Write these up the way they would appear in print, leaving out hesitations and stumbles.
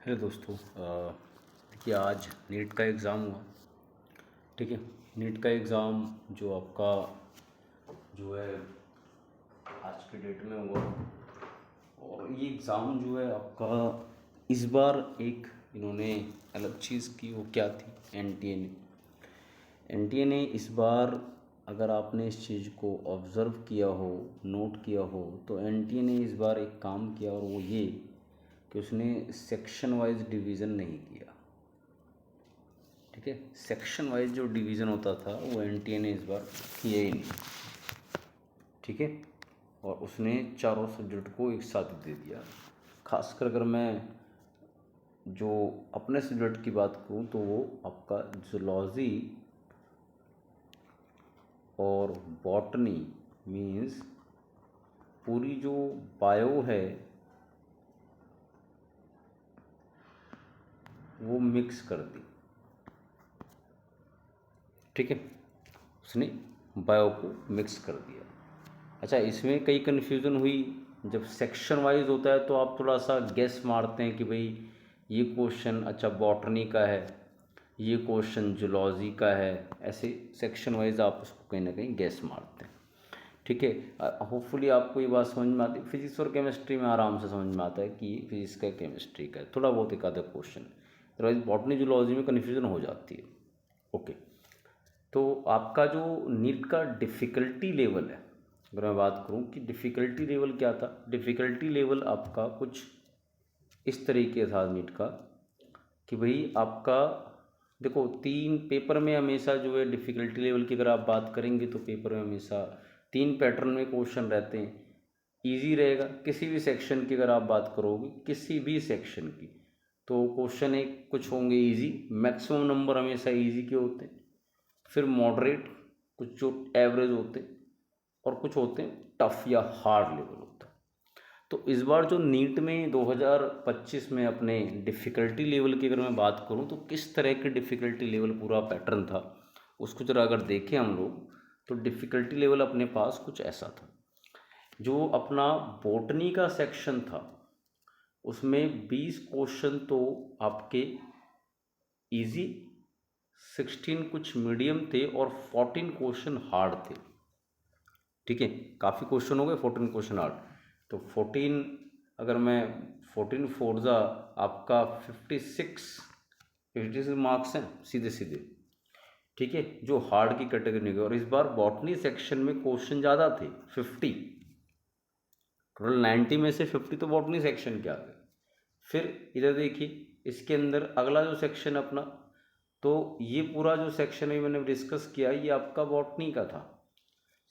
Hello दोस्तों, देखिए आज नीट का एग्ज़ाम हुआ। ठीक है। नीट का एग्ज़ाम जो आपका जो है आज के डेट में हुआ। और ये एग्ज़ाम जो है आपका इस बार एक इन्होंने अलग चीज़ की, वो क्या थी, एनटीए ने इस बार, अगर आपने इस चीज़ को ऑब्ज़र्व किया हो, नोट किया हो, तो एनटीए ने इस बार एक काम किया और वो ये कि उसने सेक्शन वाइज डिवीज़न नहीं किया। ठीक है। सेक्शन वाइज जो डिवीज़न होता था वो एनटीए ने इस बार किया ही नहीं। ठीक है। और उसने चारों सब्जेक्ट को एक साथ दे दिया। खासकर अगर मैं जो अपने सब्जेक्ट की बात करूं तो वो आपका जूलॉजी और बॉटनी, मीन्स पूरी जो बायो है वो मिक्स कर दी। ठीक है। उसने बायो को मिक्स कर दिया। अच्छा, इसमें कई कन्फ्यूज़न हुई। जब सेक्शन वाइज होता है तो आप थोड़ा सा गेस मारते हैं कि भाई ये क्वेश्चन अच्छा बॉटनी का है, ये क्वेश्चन जूलॉजी का है। ऐसे सेक्शन वाइज आप उसको कहीं ना कहीं गेस मारते हैं। ठीक है। होपफुली आपको ये बात समझ में आती है। फिजिक्स और केमिस्ट्री में आराम से समझ में आता है कि ये फिजिक्स का केमिस्ट्री का है, थोड़ा बहुत एक आधा क्वेश्चन। अदरवाइज बॉटनी जूलॉजी में कन्फ्यूज़न हो जाती है। ओके। तो आपका जो नीट का डिफ़िकल्टी लेवल है, अगर मैं बात करूं कि डिफ़िकल्टी लेवल क्या था, डिफ़िकल्टी लेवल आपका कुछ इस तरीके था नीट का कि भाई आपका देखो, तीन पेपर में हमेशा जो है डिफ़िकल्टी लेवल की अगर आप बात करेंगे तो पेपर में हमेशा तीन पैटर्न में क्वेश्चन रहते हैं। इजी रहेगा किसी भी सेक्शन की, अगर आप बात करोगे किसी भी सेक्शन की तो क्वेश्चन एक कुछ होंगे इजी, मैक्सिमम नंबर हमेशा इजी के होते हैं। फिर मॉडरेट, कुछ जो एवरेज होते, और कुछ होते हैं टफ या हार्ड लेवल होता है। तो इस बार जो नीट में 2025 में अपने डिफ़िकल्टी लेवल की अगर मैं बात करूं तो किस तरह के डिफ़िकल्टी लेवल पूरा पैटर्न था उसको जरा अगर देखें हम लोग, तो डिफ़िकल्टी लेवल अपने पास कुछ ऐसा था। जो अपना बॉटनी का सेक्शन था उसमें 20 क्वेश्चन तो आपके इजी, 16 कुछ मीडियम थे और 14 क्वेश्चन हार्ड थे। ठीक है। काफ़ी क्वेश्चन हो गए, 14 क्वेश्चन हार्ड। तो 14, अगर मैं 14 फोर्जा आपका 56 मार्क्स हैं सीधे सीधे। ठीक है, जो हार्ड की कैटेगरी के। और इस बार बॉटनी सेक्शन में क्वेश्चन ज़्यादा थे, 50। टोटल 90 में से 50 तो बॉटनी सेक्शन के आ गए। फिर इधर देखिए, इसके अंदर अगला जो सेक्शन अपना, तो ये पूरा जो सेक्शन है मैंने डिस्कस किया, ये आपका बॉटनी का था।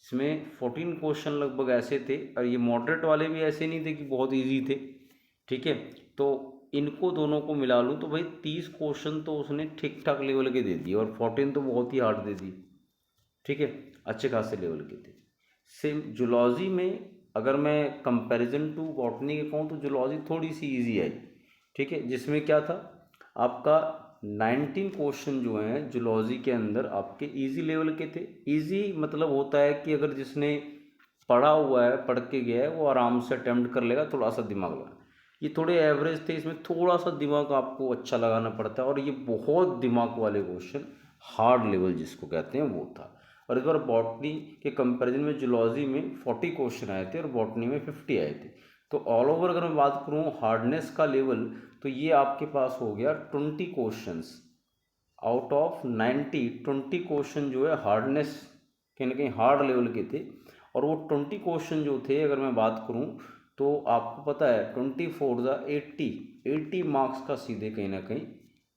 इसमें 14 क्वेश्चन लगभग ऐसे थे, और ये मॉडरेट वाले भी ऐसे नहीं थे कि बहुत इजी थे। ठीक है। तो इनको दोनों को मिला लूँ तो भाई 30 क्वेश्चन तो उसने ठीक ठाक लेवल के दे दिए, और 14 तो बहुत ही हार्ड दे दिए। ठीक है, अच्छे खासे लेवल के थे। सेम जूलॉजी में अगर मैं कंपैरिजन टू बॉटनी के कहूँ तो जूलॉजी थोड़ी सी इजी आई। ठीक है, जिसमें क्या था आपका 19 क्वेश्चन जो हैं जूलॉजी के अंदर आपके इजी लेवल के थे। इजी मतलब होता है कि अगर जिसने पढ़ा हुआ है, पढ़ के गया है, वो आराम से अटेम्प्ट कर लेगा, थोड़ा सा दिमाग लगा। ये थोड़े एवरेज थे, इसमें थोड़ा सा दिमाग आपको अच्छा लगाना पड़ता है, और ये बहुत दिमाग वाले क्वेश्चन, हार्ड लेवल जिसको कहते हैं, वो था। और इस बार बॉटनी के कंपैरिजन में जूलॉजी में 40 क्वेश्चन आए थे और बॉटनी में 50 आए थे। तो ऑल ओवर अगर मैं बात करूँ हार्डनेस का लेवल, तो ये आपके पास हो गया 20 क्वेश्चंस आउट ऑफ 90। 20 क्वेश्चन जो है हार्डनेस कहीं ना कहीं हार्ड लेवल के थे। और वो 20 क्वेश्चन जो थे अगर मैं बात करूँ तो आपको पता है 24 मार्क्स का सीधे कहीं ना कहीं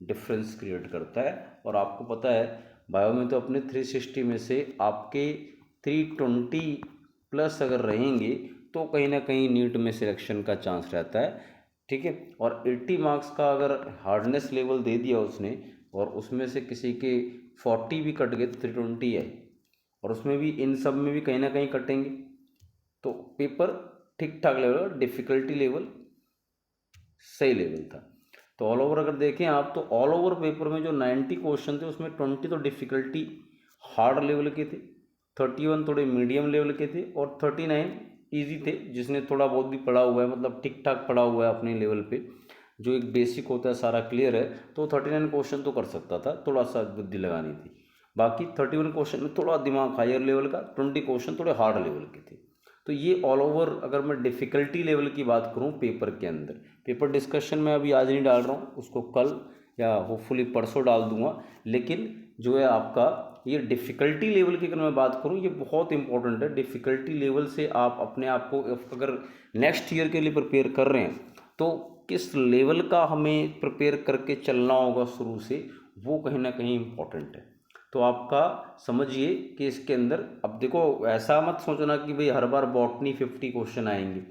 डिफरेंस क्रिएट करता है। और आपको पता है बायो में तो अपने 360 में से आपके 320 प्लस अगर रहेंगे तो कहीं ना कहीं नीट में सिलेक्शन का चांस रहता है। ठीक है। और 80 मार्क्स का अगर हार्डनेस लेवल दे दिया उसने, और उसमें से किसी के 40 भी कट गए तो 320 है, और उसमें भी इन सब में भी कहीं ना कहीं कटेंगे, तो पेपर ठीक ठाक लेवल, डिफ़िकल्टी लेवल सही लेवल था। तो ऑल ओवर अगर देखें आप, तो ऑल ओवर पेपर में जो 90 क्वेश्चन थे उसमें 20 तो डिफ़िकल्टी हार्ड लेवल के थे, 31 थोड़े मीडियम लेवल के थे, और 39 ईजी थे, जिसने थोड़ा बहुत भी पढ़ा हुआ है, मतलब ठीक ठाक पढ़ा हुआ है अपने लेवल पे। जो एक बेसिक होता है सारा क्लियर है, तो 39 क्वेश्चन तो कर सकता था, थोड़ा सा बुद्धि लगानी थी। बाकी 31 क्वेश्चन में थोड़ा दिमाग हायर लेवल का, 20 क्वेश्चन थोड़े हार्ड लेवल के थे। तो ये ऑल ओवर अगर मैं डिफ़िकल्टी लेवल की बात करूँ पेपर के अंदर, पेपर डिस्कशन में अभी आज नहीं डाल रहा हूँ, उसको कल या होपफुली परसों डाल दूंगा। लेकिन जो है आपका ये डिफ़िकल्टी लेवल की अगर मैं बात करूँ, ये बहुत इंपॉर्टेंट है। डिफ़िकल्टी लेवल से आप अपने आप को अगर नेक्स्ट ईयर के लिए प्रिपेयर कर रहे हैं, तो किस लेवल का हमें प्रिपेयर करके चलना होगा शुरू से, वो कहीं ना कहीं इम्पॉर्टेंट है। तो आपका समझिए कि इसके अंदर अब देखो, ऐसा मत सोचना कि भाई हर बार बॉटनी 50 क्वेश्चन आएंगे,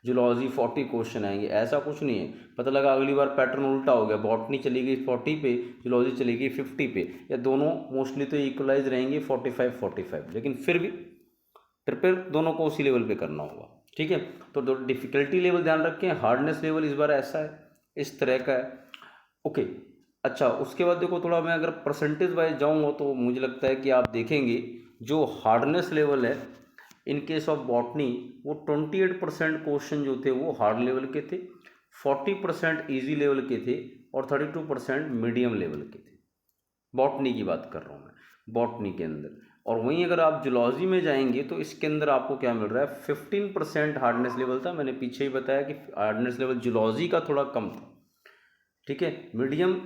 जूलॉजी 40 क्वेश्चन आएंगे, ऐसा कुछ नहीं है। पता लगा अगली बार पैटर्न उल्टा हो गया, बॉटनी चली गई 40 पे, जूलॉजी चली गई 50 पे, या दोनों मोस्टली तो इक्वलाइज रहेंगे 45-45, लेकिन फिर भी प्रिपेयर दोनों को उसी लेवल पे करना होगा। ठीक है, तो डिफ़िकल्टी लेवल ध्यान रखें, हार्डनेस लेवल इस बार ऐसा है, इस तरह का है। ओके, अच्छा उसके बाद देखो, थोड़ा मैं अगर परसेंटेज वाइज जाऊँगा तो मुझे लगता है कि आप देखेंगे जो हार्डनेस लेवल है इन केस ऑफ बॉटनी, वो 28% क्वेश्चन जो थे वो हार्ड लेवल के थे, 40% ईजी लेवल के थे, और 32% मीडियम लेवल के थे। बॉटनी की बात कर रहा हूँ मैं, बॉटनी के अंदर। और वहीं अगर आप जूलॉजी में जाएंगे तो इसके अंदर आपको क्या मिल रहा है, 15% हार्डनेस लेवल था। मैंने पीछे ही बताया कि हार्डनेस लेवल जूलॉजी का थोड़ा कम था। ठीक है, मीडियम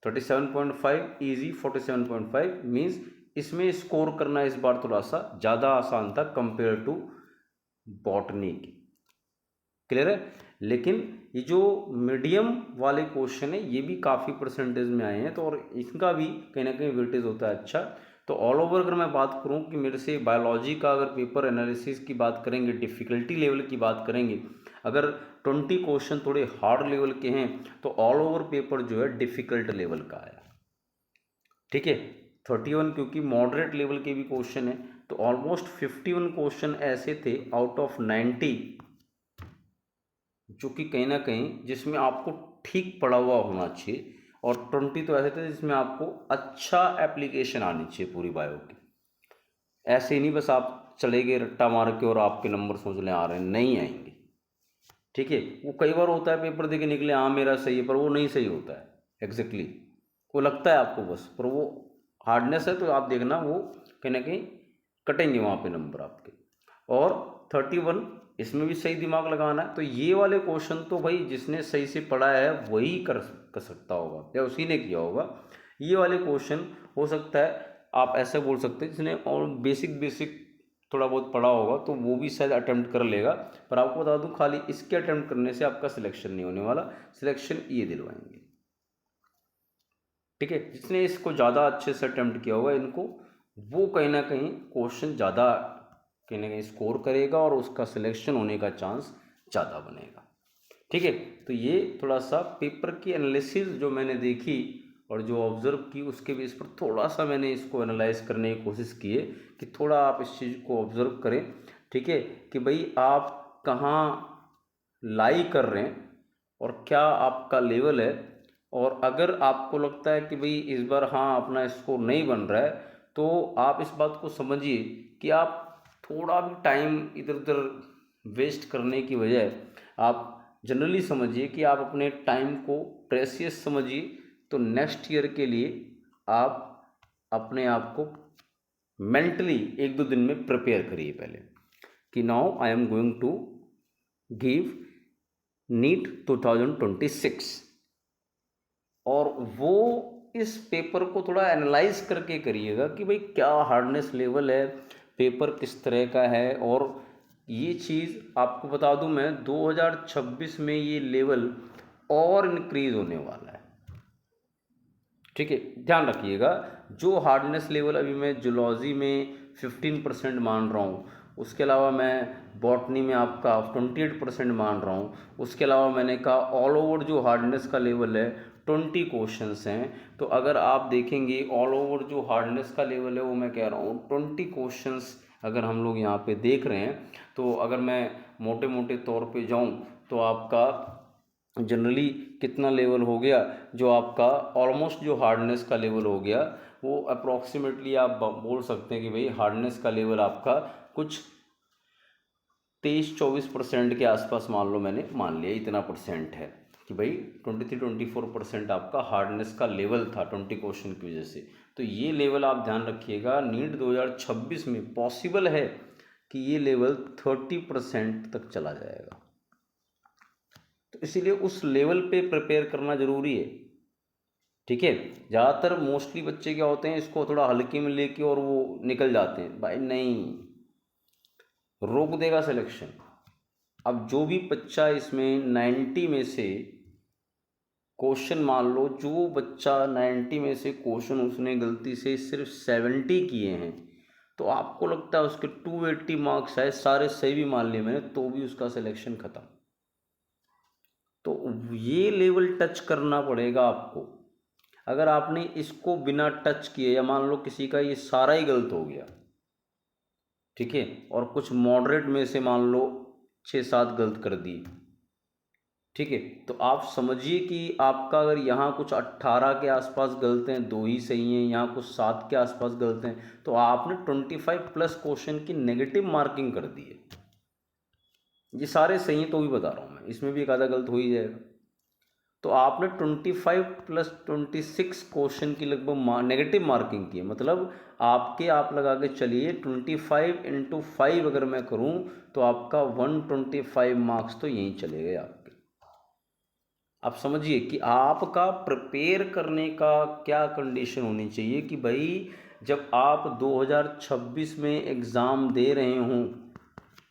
37.5, ईजी 47.5, मीन्स इसमें स्कोर करना इस बार थोड़ा सा ज़्यादा आसान था कंपेयर टू बॉटनी की। क्लियर है? लेकिन ये जो मीडियम वाले क्वेश्चन है ये भी काफ़ी परसेंटेज में आए हैं, तो और इनका भी कहीं ना कहीं वेटेज होता है अच्छा। तो ऑल ओवर अगर मैं बात करूं कि मेरे से बायोलॉजी का अगर पेपर एनालिसिस की बात करेंगे, डिफ़िकल्टी लेवल की बात करेंगे, अगर 20 क्वेश्चन थोड़े हार्ड लेवल के हैं, तो ऑल ओवर पेपर जो है डिफ़िकल्ट लेवल का आया। ठीक है, 31 क्योंकि मॉडरेट लेवल के भी क्वेश्चन है, तो ऑलमोस्ट 51 क्वेश्चन ऐसे थे आउट ऑफ 90 जो कि कहीं ना कहीं जिसमें आपको ठीक पड़ा हुआ होना चाहिए, और 20 तो ऐसे थे जिसमें आपको अच्छा एप्लीकेशन आनी चाहिए पूरी बायो की। ऐसे ही नहीं बस आप चले गए रट्टा मार के और आपके नंबर सोच लें आ रहे हैं, नहीं आएंगे। ठीक है, वो कई बार होता है पेपर दे के निकले हाँ मेरा सही है, पर वो नहीं सही होता है एग्जैक्टली, वो लगता है आपको बस, पर वो हार्डनेस है, तो आप देखना वो कहीं ना कहीं कटेंगे वहाँ पे नंबर आपके। और 31 इसमें भी सही दिमाग लगाना है, तो ये वाले क्वेश्चन तो भाई जिसने सही से पढ़ा है वही कर सकता होगा या उसी ने किया होगा। ये वाले क्वेश्चन हो सकता है आप ऐसे बोल सकते हैं जिसने और बेसिक थोड़ा बहुत पढ़ा होगा तो वो भी शायद अटेम्प्ट कर लेगा, पर आपको बता दूं खाली इसके अटेम्प्ट करने से आपका सिलेक्शन नहीं होने वाला, सिलेक्शन ये दिलवाएंगे। ठीक है, जिसने इसको ज़्यादा अच्छे से अटेम्प्ट किया होगा इनको, वो कहीं ना कहीं क्वेश्चन ज़्यादा कहीं ना कहीं स्कोर करेगा और उसका सिलेक्शन होने का चांस ज़्यादा बनेगा। ठीक है, तो ये थोड़ा सा पेपर की एनालिसिस जो मैंने देखी और जो ऑब्ज़र्व की उसके बेस पर थोड़ा सा मैंने इसको एनालाइज करने की कोशिश की है कि थोड़ा आप इस चीज़ को ऑब्ज़र्व करें। ठीक है, कि भाई आप कहाँ लाई कर रहे हैं और क्या आपका लेवल है, और अगर आपको लगता है कि भाई इस बार हाँ अपना स्कोर नहीं बन रहा है, तो आप इस बात को समझिए कि आप थोड़ा भी टाइम इधर उधर वेस्ट करने की बजाय आप जनरली समझिए कि आप अपने टाइम को प्रेशियस समझिए, तो नेक्स्ट ईयर के लिए आप अपने आप को मेंटली 1-2 दिन में प्रिपेयर करिए पहले कि now I am going to give NEET 2026, और वो इस पेपर को थोड़ा एनालाइज करके करिएगा कि भाई क्या हार्डनेस लेवल है, पेपर किस तरह का है। और ये चीज़ आपको बता दूं मैं 2026 में ये लेवल और इंक्रीज होने वाला है। ठीक है, ध्यान रखिएगा, जो हार्डनेस लेवल अभी मैं जूलॉजी में 15% मान रहा हूँ, उसके अलावा मैं बॉटनी में आपका 28% मान रहा हूँ, उसके अलावा मैंने कहा ऑल ओवर जो हार्डनेस का लेवल है 20 क्वेश्चंस हैं। तो अगर आप देखेंगे ऑल ओवर जो हार्डनेस का लेवल है वो मैं कह रहा हूँ 20 क्वेश्चंस अगर हम लोग यहाँ पे देख रहे हैं, तो अगर मैं मोटे मोटे तौर पे जाऊँ तो आपका जनरली कितना लेवल हो गया, जो आपका ऑलमोस्ट जो हार्डनेस का लेवल हो गया वो अप्रॉक्सीमेटली आप बोल सकते हैं कि भाई हार्डनेस का लेवल आपका कुछ 23-24% के आसपास मान लो, मैंने मान लिया इतना परसेंट है। कि भाई 23-24% आपका हार्डनेस का लेवल था 20 क्वेश्चन की वजह से। तो ये लेवल आप ध्यान रखिएगा, नीट 2026 में पॉसिबल है कि ये लेवल 30% तक चला जाएगा। तो इसीलिए उस लेवल पे प्रिपेयर करना ज़रूरी है, ठीक है। ज़्यादातर मोस्टली बच्चे क्या होते हैं, इसको थोड़ा हल्के में लेके और वो निकल जाते हैं। भाई नहीं, रोक देगा सिलेक्शन। अब जो भी बच्चा इसमें 90 में से क्वेश्चन, मान लो जो बच्चा 90 में से क्वेश्चन उसने गलती से सिर्फ 70 किए हैं, तो आपको लगता है उसके 280 मार्क्स है, सारे सही भी मान लिए मैंने, तो भी उसका सिलेक्शन ख़त्म। तो ये लेवल टच करना पड़ेगा आपको। अगर आपने इसको बिना टच किए, या मान लो किसी का ये सारा ही गलत हो गया, ठीक है, और कुछ मॉडरेट में से मान लो 6-7 गलत कर दिए, ठीक है, तो आप समझिए कि आपका अगर यहाँ कुछ 18 के आसपास गलत हैं, 2 ही सही हैं, यहाँ कुछ 7 के आसपास गलत हैं, तो आपने 25+ क्वेश्चन की नेगेटिव मार्किंग कर दी है। ये सारे सही हैं तो भी बता रहा हूँ मैं, इसमें भी एक आधा गलत हो ही जाएगा। तो आपने 25+26 क्वेश्चन की लगभग नेगेटिव मार्किंग की है। मतलब आपके, आप लगा के चलिए 25 × 5 अगर मैं करूं तो आपका 125 मार्क्स तो यहीं चले गए आपके। आप समझिए कि आपका प्रिपेयर करने का क्या कंडीशन होनी चाहिए कि भाई जब आप 2026 में एग्ज़ाम दे रहे हों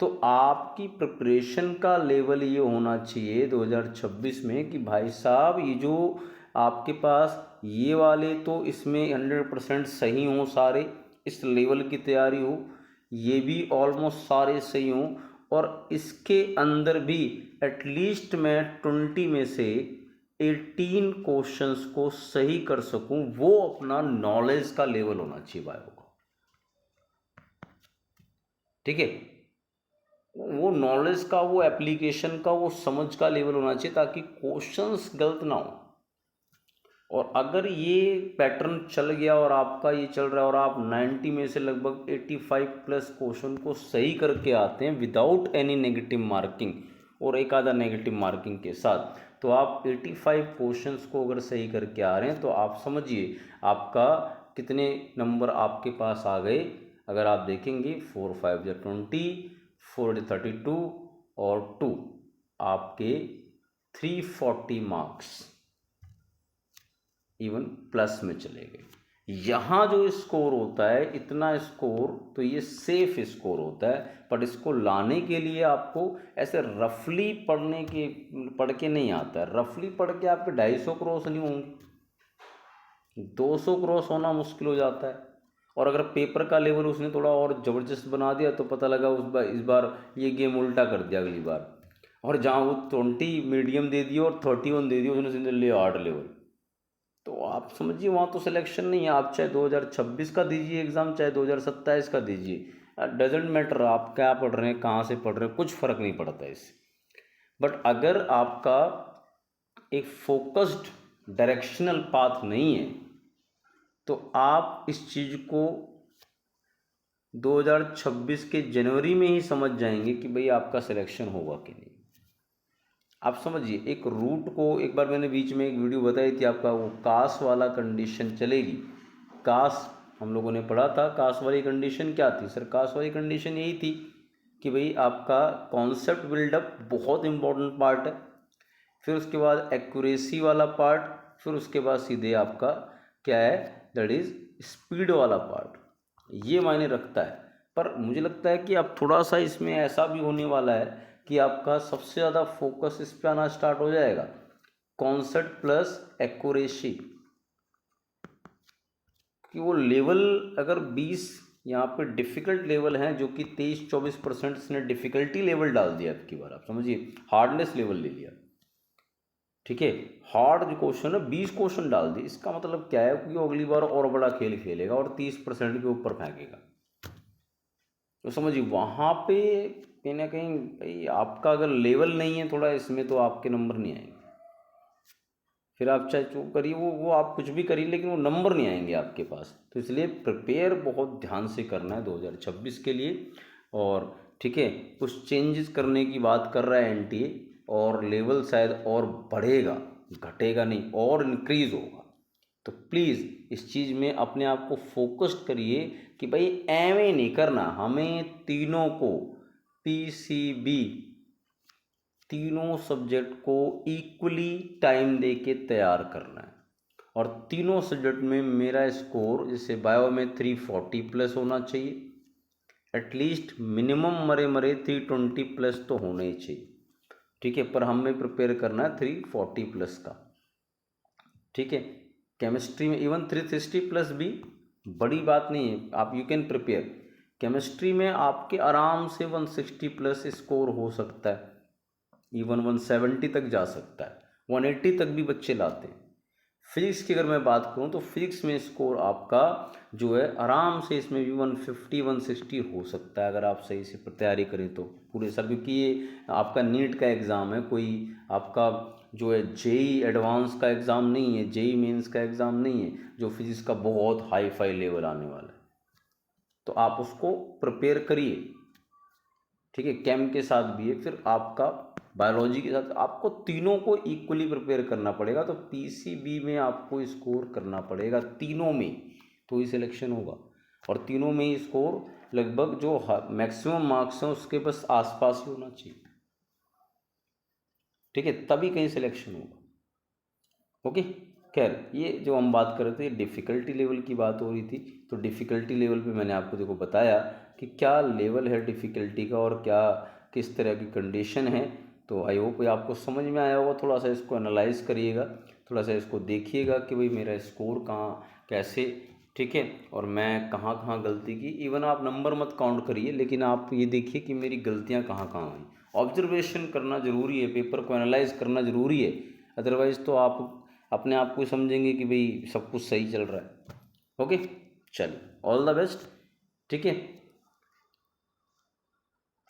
तो आपकी प्रिपरेशन का लेवल ये होना चाहिए 2026 में कि भाई साहब ये जो आपके पास ये वाले तो इसमें 100% सही हों, सारे इस लेवल की तैयारी हो, ये भी ऑलमोस्ट सारे सही हों, और इसके अंदर भी एटलीस्ट मैं 20 में से 18 क्वेश्चंस को सही कर सकूं। वो अपना नॉलेज का लेवल होना चाहिए बायो का, ठीक है। वो नॉलेज का, वो एप्लीकेशन का, वो समझ का लेवल होना चाहिए ताकि क्वेश्चंस गलत ना हो। और अगर ये पैटर्न चल गया और आपका ये चल रहा है और आप 90 में से लगभग 85+ क्वेश्चन को सही करके आते हैं विदाउट एनी नेगेटिव मार्किंग और एक आधा नेगेटिव मार्किंग के साथ, तो आप 85 क्वेश्चंस को अगर सही करके आ रहे हैं तो आप समझिए आपका कितने नंबर आपके पास आ गए। अगर आप देखेंगे 4 5 20, 4 32 और 2 आपके 340 मार्क्स इवन प्लस में चले गए। यहाँ जो स्कोर होता है इतना स्कोर, तो ये सेफ स्कोर होता है, पर इसको लाने के लिए आपको ऐसे रफली पढ़ के नहीं आता है। रफली पढ़ के आपके 250 क्रॉस नहीं होंगे, 200 क्रॉस होना मुश्किल हो जाता है। और अगर पेपर का लेवल उसने थोड़ा और ज़बरदस्त बना दिया तो पता लगा इस बार ये गेम उल्टा कर दिया अगली बार, और जहाँ वो 20 मीडियम दे दिया और 31 दे दिया उसने, सीधे ले हार्ड लेवल। तो आप समझिए वहाँ तो सिलेक्शन नहीं है। आप चाहे 2026 का दीजिए एग्ज़ाम, चाहे 2027 का दीजिए, डजेंट मैटर आप क्या पढ़ रहे हैं, कहाँ से पढ़ रहे हैं, कुछ फ़र्क नहीं पड़ता इससे। बट अगर आपका एक फोकस्ड डायरेक्शनल पाथ नहीं है तो आप इस चीज़ को 2026 के जनवरी में ही समझ जाएंगे कि भाई आपका सिलेक्शन होगा कि नहीं। आप समझिए एक रूट को, एक बार मैंने बीच में एक वीडियो बताई थी, आपका वो कास वाला कंडीशन चलेगी। कास हम लोगों ने पढ़ा था, कास वाली कंडीशन क्या थी सर? कास वाली कंडीशन यही थी कि भाई आपका कॉन्सेप्ट बिल्डअप बहुत इंपॉर्टेंट पार्ट है, फिर उसके बाद एक्यूरेसी वाला पार्ट, फिर उसके बाद सीधे आपका क्या है, दैट इज़ स्पीड वाला पार्ट। ये मायने रखता है। पर मुझे लगता है कि अब थोड़ा सा इसमें ऐसा भी होने वाला है कि आपका सबसे ज़्यादा फोकस इस पे आना स्टार्ट हो जाएगा, कॉन्सेप्ट प्लस एक्यूरेसी। कि वो लेवल अगर 20 यहाँ पे डिफ़िकल्ट लेवल हैं जो कि 23-24% इसने डिफ़िकल्टी लेवल डाल दिया आपकी बार, आप समझिए हार्डनेस लेवल ले लिया, ठीक है। हार्ड जो क्वेश्चन है 20 क्वेश्चन डाल दिए, इसका मतलब क्या है कि वो अगली बार और बड़ा खेल खेलेगा और 30% के ऊपर फेंकेगा। तो समझिए वहाँ पे कहीं ना कहीं भाई आपका अगर लेवल नहीं है थोड़ा इसमें, तो आपके नंबर नहीं आएंगे। फिर आप चाहे जो करिए, वो आप कुछ भी करिए, लेकिन वो नंबर नहीं आएंगे आपके पास। तो इसलिए प्रिपेयर बहुत ध्यान से करना है 2026 के लिए। और ठीक है, कुछ चेंजेस करने की बात कर रहा है एनटीए, और लेवल शायद और बढ़ेगा, घटेगा नहीं, और इंक्रीज़ होगा। तो प्लीज़ इस चीज़ में अपने आप को फोकस्ड करिए कि भाई एवं नहीं करना, हमें तीनों को पीसीबी तीनों सब्जेक्ट को इक्वली टाइम दे के तैयार करना है। और तीनों सब्जेक्ट में मेरा स्कोर, जैसे बायो में 340 प्लस होना चाहिए, एटलीस्ट मिनिमम मरे मरे 320 प्लस तो होना ही चाहिए, ठीक है। पर हमें प्रिपेयर करना है 340 प्लस का, ठीक है। केमिस्ट्री में इवन 360 प्लस भी बड़ी बात नहीं है, आप यू कैन प्रिपेयर। केमिस्ट्री में आपके आराम से 160 प्लस स्कोर हो सकता है, इवन 170 तक जा सकता है, 180 तक भी बच्चे लाते हैं। फिजिक्स की अगर मैं बात करूं तो फिजिक्स में स्कोर आपका जो है आराम से इसमें भी 150 160 हो सकता है, अगर आप सही से तैयारी करें तो पूरे साल, क्योंकि ये आपका नीट का एग्ज़ाम है, कोई आपका जो है जेई एडवांस का एग्ज़ाम नहीं है, जेई मेंस का एग्ज़ाम नहीं है जो फिजिक्स का बहुत हाई फाई लेवल आने वाला है। तो आप उसको प्रिपेयर करिए, ठीक है। केम के साथ भी है, फिर आपका बायोलॉजी के साथ, आपको तीनों को इक्वली प्रिपेयर करना पड़ेगा। तो पीसीबी में आपको स्कोर करना पड़ेगा तीनों में, तो ही सिलेक्शन होगा। और तीनों में ही स्कोर लगभग जो मैक्सिमम मार्क्स हैं उसके बस आसपास ही होना चाहिए, ठीक है, तभी कहीं सिलेक्शन होगा। ओके, खैर ये जो हम बात कर रहे थे डिफ़िकल्टी लेवल की बात हो रही थी, तो डिफ़िकल्टी लेवल पे मैंने आपको देखो बताया कि क्या लेवल है डिफ़िकल्टी का और क्या किस तरह की कंडीशन है। तो आई होप ये आपको समझ में आया होगा। थोड़ा सा इसको एनालाइज करिएगा, थोड़ा सा इसको देखिएगा कि भाई मेरा स्कोर कहाँ कैसे, ठीक है, और मैं कहाँ कहाँ गलती की। इवन आप नंबर मत काउंट करिए, लेकिन आप ये देखिए कि मेरी गलतियाँ कहाँ कहाँ हुई। ऑब्जर्वेशन करना ज़रूरी है, पेपर को एनालाइज करना ज़रूरी है, अदरवाइज़ तो आप अपने आप को समझेंगे कि भाई सब कुछ सही चल रहा है। ओके, चलिए, ऑल द बेस्ट, ठीक है।